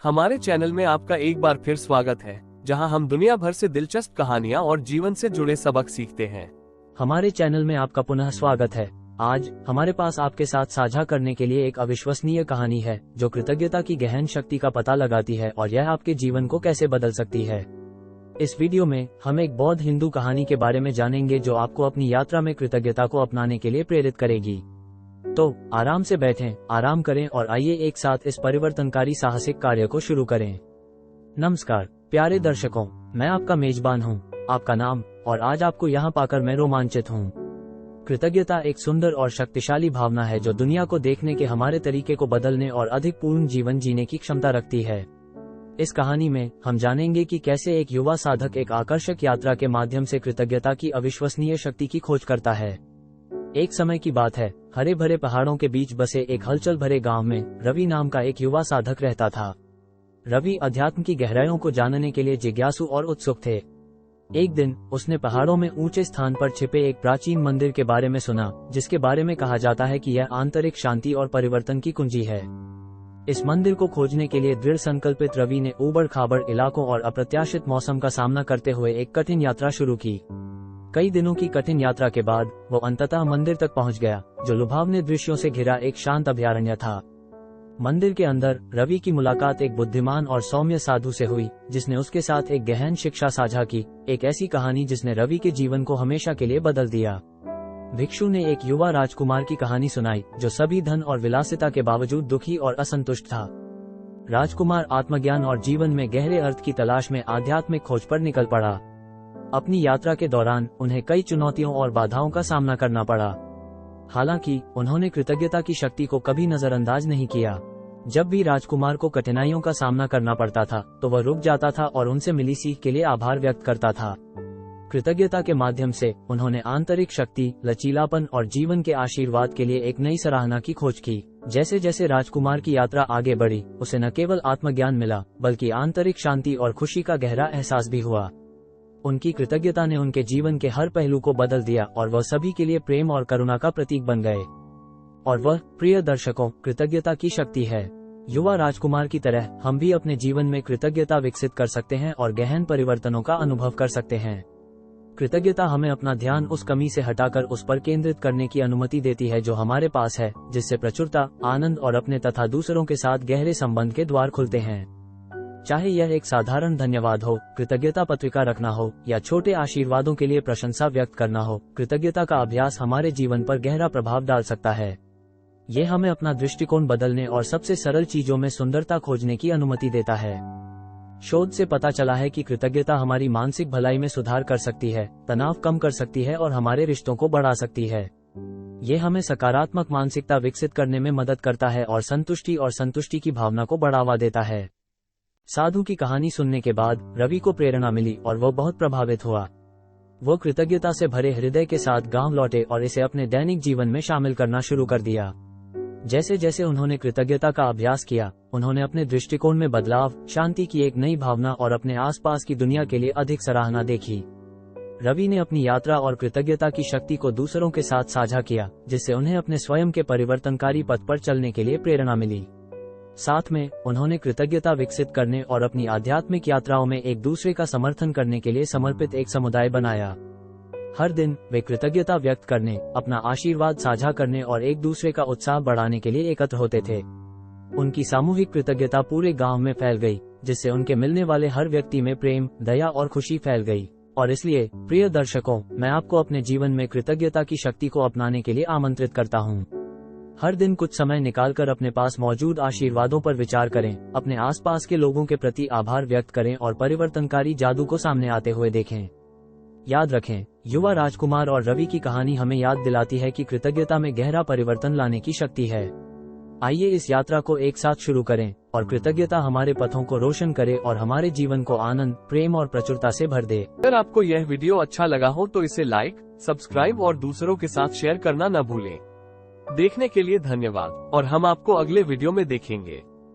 हमारे चैनल में आपका एक बार फिर स्वागत है, जहां हम दुनिया भर से दिलचस्प कहानियां और जीवन से जुड़े सबक सीखते हैं। हमारे चैनल में आपका पुनः स्वागत है। आज हमारे पास आपके साथ साझा करने के लिए एक अविश्वसनीय कहानी है जो कृतज्ञता की गहन शक्ति का पता लगाती है और यह आपके जीवन को कैसे बदल सकती है। इस वीडियो में हम एक बौद्ध हिंदू कहानी के बारे में जानेंगे जो आपको अपनी यात्रा में कृतज्ञता को अपनाने के लिए प्रेरित करेगी। तो आराम से बैठें, आराम करें और आइए एक साथ इस परिवर्तनकारी साहसिक कार्य को शुरू करें। नमस्कार प्यारे दर्शकों, मैं आपका मेजबान हूं, आपका नाम, और आज आपको यहां पाकर मैं रोमांचित हूं। कृतज्ञता एक सुंदर और शक्तिशाली भावना है जो दुनिया को देखने के हमारे तरीके को बदलने और अधिक पूर्ण जीवन जीने की क्षमता रखती है। इस कहानी में हम जानेंगे कि कैसे एक युवा साधक एक आकर्षक यात्रा के माध्यम से कृतज्ञता की अविश्वसनीय शक्ति की खोज करता है। एक समय की बात है, हरे भरे पहाड़ों के बीच बसे एक हलचल भरे गांव में रवि नाम का एक युवा साधक रहता था। रवि अध्यात्म की गहराइयों को जानने के लिए जिज्ञासु और उत्सुक थे। एक दिन उसने पहाड़ों में ऊंचे स्थान पर छिपे एक प्राचीन मंदिर के बारे में सुना, जिसके बारे में कहा जाता है कि यह आंतरिक शांति और परिवर्तन की कुंजी है। इस मंदिर को खोजने के लिए दृढ़ संकल्पित रवि ने ऊबड़ खाबड़ इलाकों और अप्रत्याशित मौसम का सामना करते हुए एक कठिन यात्रा शुरू की। कई दिनों की कठिन यात्रा के बाद वो अंततः मंदिर तक पहुंच गया, जो लुभावने दृश्यों से घिरा एक शांत अभयारण्य था। मंदिर के अंदर रवि की मुलाकात एक बुद्धिमान और सौम्य साधु से हुई, जिसने उसके साथ एक गहन शिक्षा साझा की, एक ऐसी कहानी जिसने रवि के जीवन को हमेशा के लिए बदल दिया। भिक्षु ने एक युवा राजकुमार की कहानी सुनाई जो सभी धन और विलासिता के बावजूद दुखी और असंतुष्ट था। राजकुमार आत्मज्ञान और जीवन में गहरे अर्थ की तलाश में आध्यात्मिक खोज पर निकल पड़ा। अपनी यात्रा के दौरान उन्हें कई चुनौतियों और बाधाओं का सामना करना पड़ा। हालांकि उन्होंने कृतज्ञता की शक्ति को कभी नजरअंदाज नहीं किया। जब भी राजकुमार को कठिनाइयों का सामना करना पड़ता था तो वह रुक जाता था और उनसे मिली सीख के लिए आभार व्यक्त करता था। कृतज्ञता के माध्यम से उन्होंने आंतरिक शक्ति, लचीलापन और जीवन के आशीर्वाद के लिए एक नई सराहना की खोज की। जैसे जैसे राजकुमार की यात्रा आगे बढ़ी, उसे न केवल आत्मज्ञान मिला बल्कि आंतरिक शांति और खुशी का गहरा एहसास भी हुआ। उनकी कृतज्ञता ने उनके जीवन के हर पहलू को बदल दिया और वह सभी के लिए प्रेम और करुणा का प्रतीक बन गए। और वह, प्रिय दर्शकों, कृतज्ञता की शक्ति है। युवा राजकुमार की तरह हम भी अपने जीवन में कृतज्ञता विकसित कर सकते हैं और गहन परिवर्तनों का अनुभव कर सकते हैं। कृतज्ञता हमें अपना ध्यान उस कमी से हटाकर उस पर केंद्रित करने की अनुमति देती है जो हमारे पास है, जिससे प्रचुरता, आनंद और अपने तथा दूसरों के साथ गहरे संबंध के द्वार खुलते हैं। चाहे यह एक साधारण धन्यवाद हो, कृतज्ञता पत्रिका रखना हो, या छोटे आशीर्वादों के लिए प्रशंसा व्यक्त करना हो, कृतज्ञता का अभ्यास हमारे जीवन पर गहरा प्रभाव डाल सकता है। ये हमें अपना दृष्टिकोण बदलने और सबसे सरल चीजों में सुंदरता खोजने की अनुमति देता है। शोध से पता चला है कि कृतज्ञता हमारी मानसिक भलाई में सुधार कर सकती है, तनाव कम कर सकती है और हमारे रिश्तों को बढ़ा सकती है। ये हमें सकारात्मक मानसिकता विकसित करने में मदद करता है और संतुष्टि की भावना को बढ़ावा देता है। साधु की कहानी सुनने के बाद रवि को प्रेरणा मिली और वह बहुत प्रभावित हुआ। वो कृतज्ञता से भरे हृदय के साथ गांव लौटे और इसे अपने दैनिक जीवन में शामिल करना शुरू कर दिया। जैसे जैसे उन्होंने कृतज्ञता का अभ्यास किया, उन्होंने अपने दृष्टिकोण में बदलाव, शांति की एक नई भावना और अपने आसपास की दुनिया के लिए अधिक सराहना देखी। रवि ने अपनी यात्रा और कृतज्ञता की शक्ति को दूसरों के साथ साझा किया, जिससे उन्हें अपने स्वयं के परिवर्तनकारी पथ पर चलने के लिए प्रेरणा मिली। साथ में उन्होंने कृतज्ञता विकसित करने और अपनी आध्यात्मिक यात्राओं में एक दूसरे का समर्थन करने के लिए समर्पित एक समुदाय बनाया। हर दिन वे कृतज्ञता व्यक्त करने, अपना आशीर्वाद साझा करने और एक दूसरे का उत्साह बढ़ाने के लिए एकत्र होते थे। उनकी सामूहिक कृतज्ञता पूरे गांव में फैल गई, जिससे उनके मिलने वाले हर व्यक्ति में प्रेम, दया और खुशी फैल गई। और इसलिए प्रिय दर्शकों, मैं आपको अपने जीवन में कृतज्ञता की शक्ति को अपनाने के लिए आमंत्रित करता हूँ। हर दिन कुछ समय निकालकर अपने पास मौजूद आशीर्वादों पर विचार करें, अपने आसपास के लोगों के प्रति आभार व्यक्त करें और परिवर्तनकारी जादू को सामने आते हुए देखें। याद रखें, युवा राजकुमार और रवि की कहानी हमें याद दिलाती है कि कृतज्ञता में गहरा परिवर्तन लाने की शक्ति है। आइए इस यात्रा को एक साथ शुरू करें और कृतज्ञता हमारे पथों को रोशन करे और हमारे जीवन को आनंद, प्रेम और प्रचुरता से भर दे। अगर आपको यह वीडियो अच्छा लगा हो तो इसे लाइक, सब्सक्राइब और दूसरों के साथ शेयर करना न भूलें। देखने के लिए धन्यवाद और हम आपको अगले वीडियो में देखेंगे।